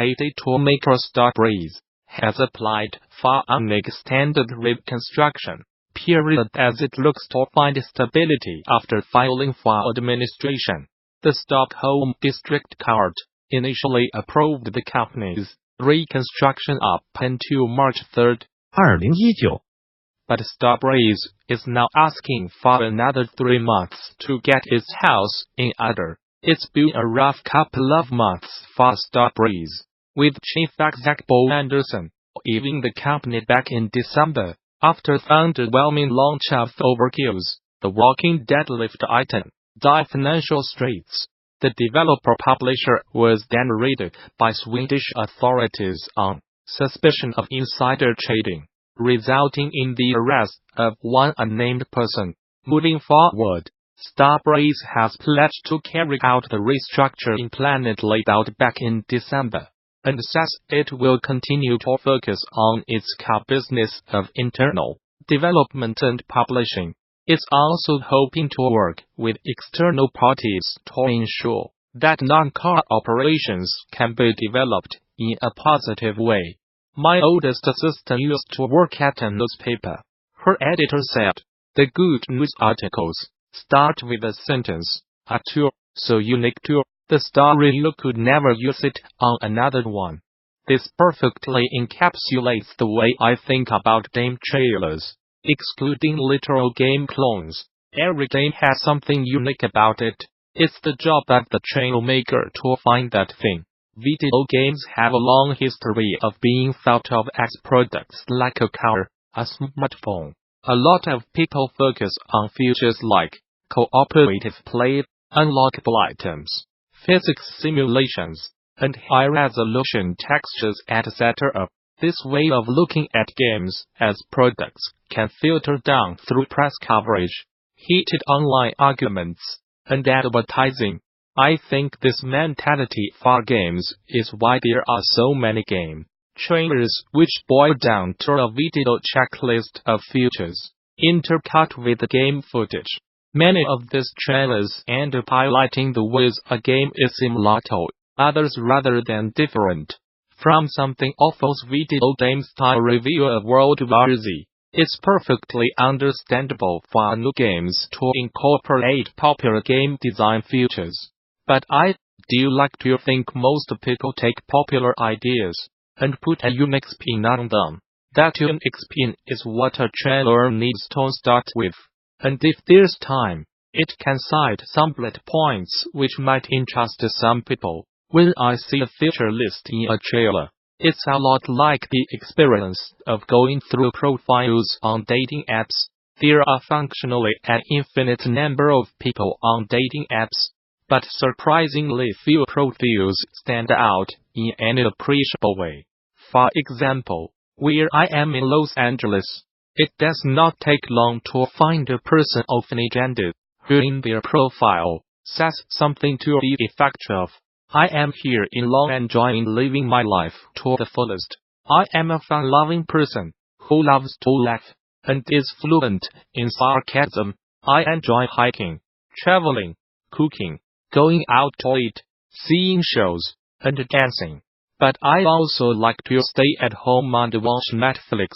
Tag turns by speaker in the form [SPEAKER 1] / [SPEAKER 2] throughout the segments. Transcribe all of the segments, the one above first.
[SPEAKER 1] payday toolmaker Starbreeze has applied for an extended reconstruction period as it looks to find stability after filing for administration. The Stockholm District Court initially approved the company's reconstruction up until March 3,
[SPEAKER 2] 2019.
[SPEAKER 1] but Starbreeze is now asking for another 3 months to get its house in order. It's been a rough couple of months for Starbreeze, with Chief Exec Bo Anderson leaving the company back in December after the underwhelming launch of Overkill's The Walking Dead lift item, Die Financial Straits. The developer-publisher was then raided by Swedish authorities on suspicion of insider trading, resulting in the arrest of one unnamed person. Moving forward, Starbreeze has pledged to carry out the restructuring plan it laid out back in December, and says it will continue to focus on its core business of internal development and publishing. It's also hoping to work with external parties to ensure that non-core operations can be developed in a positive way. My oldest sister used to work at a newspaper. Her editor said, "The good news articles start with a sentence, a tour, so unique tour, the story you could never use it on another one." This perfectly encapsulates the way I think about game trailers. Excluding literal game clones, every game has something unique about it. It's the job of the trailer maker to find that thing. Video games have a long history of being thought of as products like a car, a smartphone. A lot of people focus on features like cooperative play, unlockable items, physics simulations, and high-resolution textures, etc. This way of looking at games as products can filter down through press coverage, heated online arguments, and advertising. I think this mentality for games is why there are so many game trailers which boil down to a video checklist of features, intercut with the game footage. Many of these trailers end up highlighting the ways a game is similar to others rather than different. From something awful's video game style review of World War Z, it's perfectly understandable for new games to incorporate popular game design features. But I do like to think most people take popular ideas and put a unique spin on them. That unique spin is what a trailer needs to start with. And if there's time, it can cite some bullet points which might interest some people. When I see a feature list in a trailer, it's a lot like the experience of going through profiles on dating apps. There are functionally an infinite number of people on dating apps, but surprisingly few profiles stand out in any appreciable way. For example, where I am in Los Angeles, it does not take long to find a person of any gender who in their profile says something to the effect of, "I am here in Long enjoying living my life to the fullest. I am a fun-loving person who loves to laugh and is fluent in sarcasm. I enjoy hiking, traveling, cooking, going out to eat, seeing shows, and dancing. But I also like to stay at home and watch Netflix.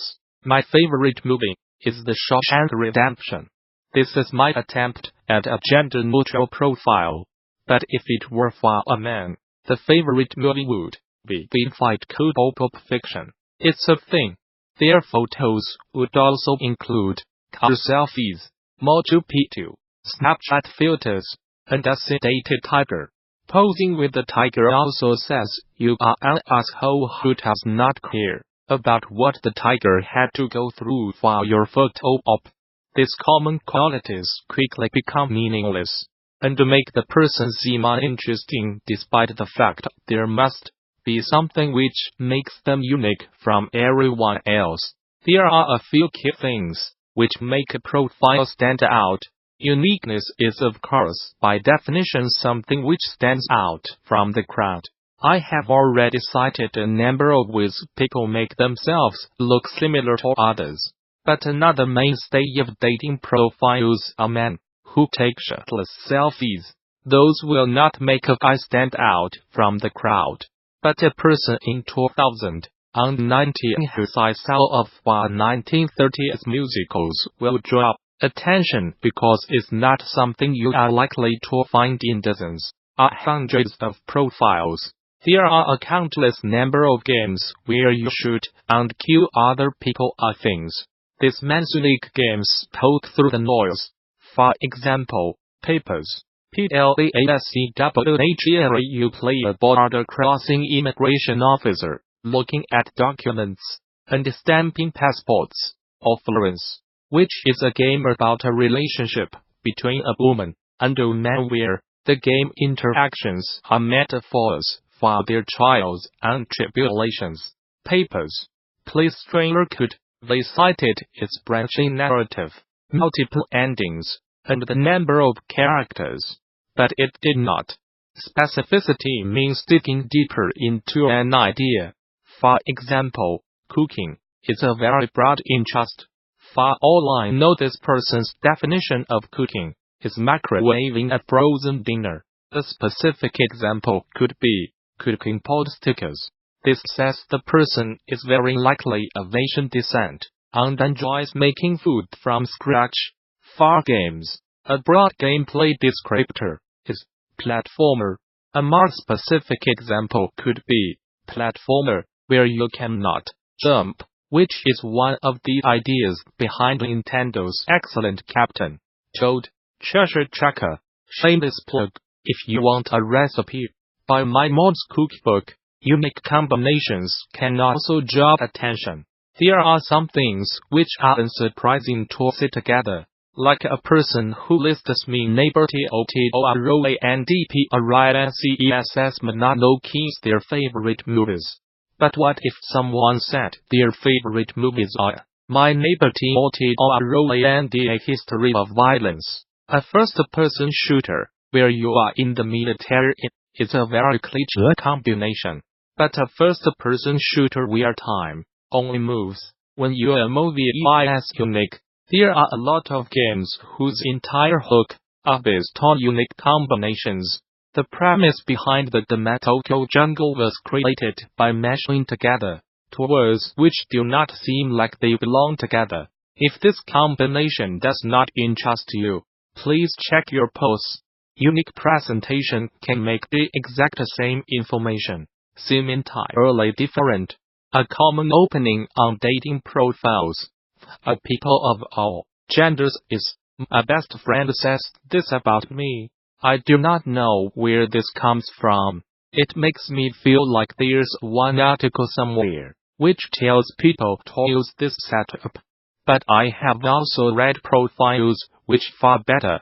[SPEAKER 1] My favorite movie is The Shawshank Redemption." This is my attempt at a gender-neutral profile. But if it were for a man, the favorite movie would be Fight Club or Pulp Fiction. It's a thing. Their photos would also include car selfies, Machu Picchu, Snapchat filters, and a sedated tiger. Posing with the tiger also says you are an asshole who does not care about what the tiger had to go through for your photo op. These common qualities quickly become meaningless and make the person seem uninteresting despite the fact there must be something which makes them unique from everyone else. There are a few key things which make a profile stand out. Uniqueness is of course by definition something which stands out from the crowd. I have already cited a number of ways people make themselves look similar to others. But another mainstay of dating profiles are men who take shirtless selfies. Those will not make a guy stand out from the crowd. But a person in 2019 whose I saw of 1930s musicals will drop attention because it's not something you are likely to find in dozens or hundreds of profiles. There are a countless number of games where you shoot and kill other people or things. These unique games poke through the noise. For example, Papers. PLASCWHERE you play a border-crossing immigration officer, looking at documents and stamping passports. Or Florence, which is a game about a relationship between a woman and a man where the game interactions are metaphors for their trials and tribulations. Papers. Please Stranger could. They cited its branching narrative, multiple endings, and the number of characters. But it did not. Specificity means digging deeper into an idea. For example, cooking is a very broad interest. For all I know, this person's definition of cooking is microwaving a frozen dinner. A specific example could be cooking pod stickers. This says the person is very likely of Asian descent and enjoys making food from scratch. For games, a broad gameplay descriptor is platformer. A more specific example could be platformer, where you cannot jump, which is one of the ideas behind Nintendo's excellent Captain Toad Treasure Tracker. Shameless plug, if you want a recipe, buy my mod's cookbook. Unique combinations can also draw attention. There are some things which are unsurprising to see together, like a person who lists me neighborty OTOROANDP no keys their favorite movies. But what if someone said their favorite movies are My Neighborty OTOROAND A History of Violence, a first-person shooter, where you are in the military? It's a very cliché combination. But a first-person shooter where time only moves when your movie is unique. There are a lot of games whose entire hook are based on unique combinations. The premise behind the Tokyo Jungle was created by mashing together two words which do not seem like they belong together. If this combination does not interest you, please check your posts. Unique presentation can make the exact same information seem entirely different. A common opening on dating profiles for people of all genders is, "My best friend says this about me. I do not know where this comes from. It makes me feel like there's one article somewhere which tells people to use this setup. But I have also read profiles which far better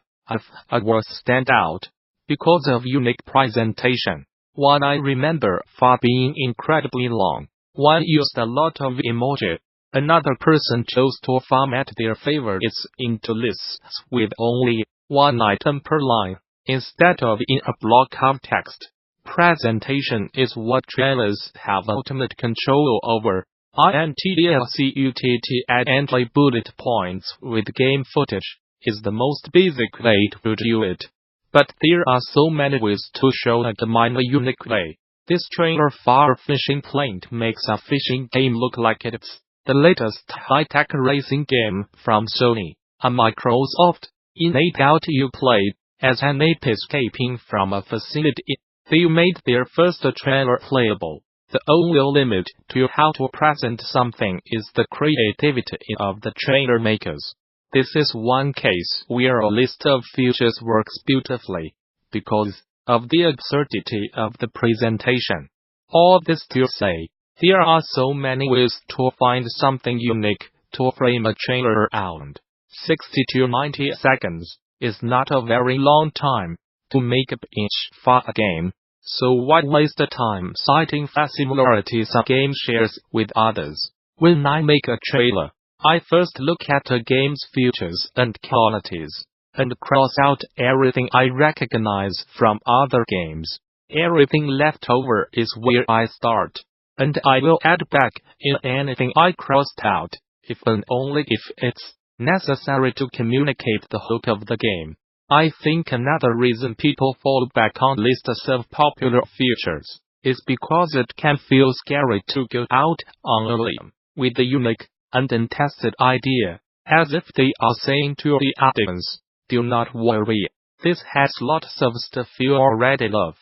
[SPEAKER 1] words stand out because of unique presentation. One I remember for being incredibly long. One used a lot of emoji. Another person chose to format their favorites into lists with only one item per line, instead of in a block of text. Presentation is what trailers have ultimate control over. INTDLCUTT and bullet points with game footage is the most basic way to do it. But there are so many ways to show a game uniquely. This trailer for a fishing plane makes a fishing game look like it's the latest high-tech racing game from Sony and Microsoft. In a doubt you played as an ape escaping from a facility. They made their first trailer playable. The only limit to how to present something is the creativity of the trailer makers. This is one case where a list of features works beautifully, because of the absurdity of the presentation. All this to say, there are so many ways to find something unique to frame a trailer around. 60 to 90 seconds is not a very long time to make a pitch for a game, so why waste the time citing similarities a game shares with others? When I make a trailer, I first look at a game's features and qualities, and cross out everything I recognize from other games. Everything left over is where I start, and I will add back in anything I crossed out, if and only if it's necessary to communicate the hook of the game. I think another reason people fall back on lists of popular features is because it can feel scary to go out on a limb with a unique and untested idea, as if they are saying to the audience, do not worry, this has lots of stuff you already love.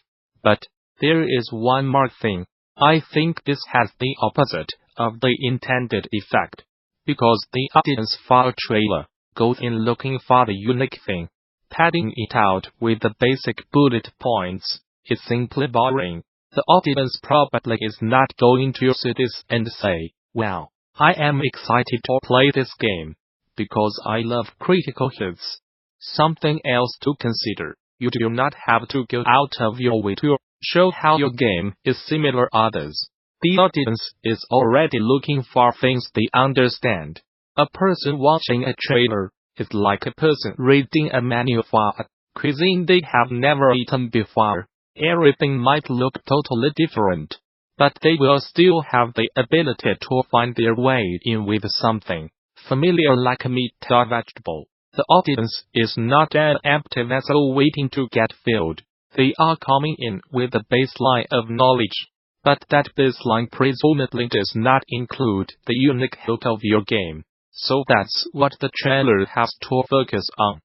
[SPEAKER 1] But there is one more thing. I think this has the opposite of the intended effect, because the audience for a trailer goes in looking for the unique thing. Padding it out with the basic bullet points is simply boring. The audience probably is not going to see this and say, wow, I am excited to play this game, because I love critical hits. Something else to consider. You do not have to go out of your way to show how your game is similar to others. The audience is already looking for things they understand. A person watching a trailer is like a person reading a menu for a cuisine they have never eaten before. Everything might look totally different, but they will still have the ability to find their way in with something familiar like meat or vegetable. The audience is not an empty vessel waiting to get filled. They are coming in with a baseline of knowledge, but that baseline presumably does not include the unique hook of your game. So that's what the trailer has to focus on.